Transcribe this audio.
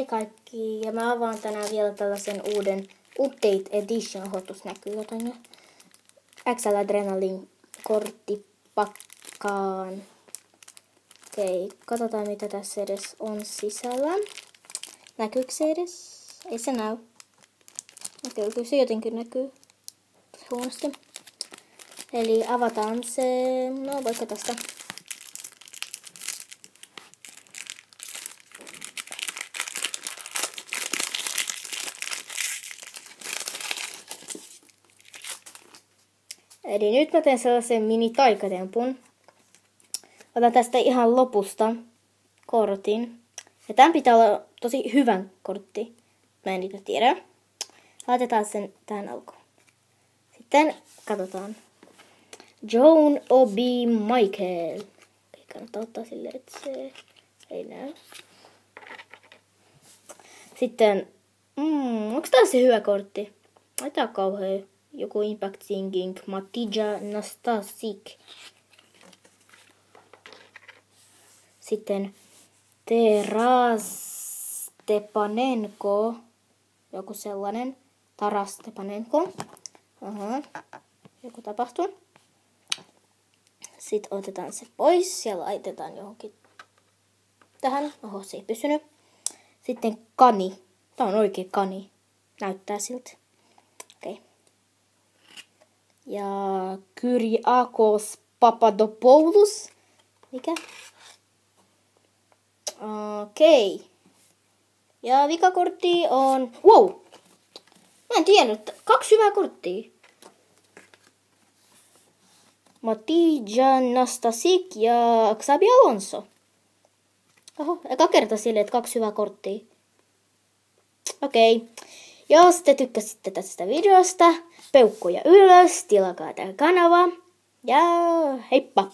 Hei kaikki, ja mä avaan tänään vielä tällaisen uuden Update Edition. Hotus näkyy jotain jo. XL Adrenalin korttipakkaan. Okei, katsotaan mitä tässä edes on sisällä. Näkyykö se edes? Ei se näy. Okei, kyllä se jotenkin näkyy. Huonosti. Eli avataan se, no vaikka tästä. Eli nyt mä teen sellaisen mini-taikatempun. Otan tästä ihan lopusta kortin. Ja tämän pitää olla tosi hyvän kortti. Mä en niitä tiedä. Laitetaan sen tähän alkuun. Sitten katsotaan. Joan Obi Michael. Kannattaa ottaa silleen, että se ei näy. Sitten, onko tää se hyvä kortti? Ai tää on kauhea. Joku Impact Singing, Matija Nastasik. Sitten Taras Stepanenko. Joku sellainen. Taras Stepanenko. Joku tapahtuu. Sitten otetaan se pois ja laitetaan johonkin tähän. Oho, se ei pysynyt. Sitten kani. Tää on oikein kani. Näyttää siltä. Okei. Ja Kyriakos Papadopoulos. Mikä? Okei. Ja vikakortti on... Wow! Mä en tiennyt. 2 hyvää korttia. Matija Nastasik ja Xabi Alonso. Oho, eka kerta silleen, että 2 hyvää korttia. Okei. Jos te tykkäsitte tästä videosta, peukkuja ylös, tilakaa tämä kanava ja heippa!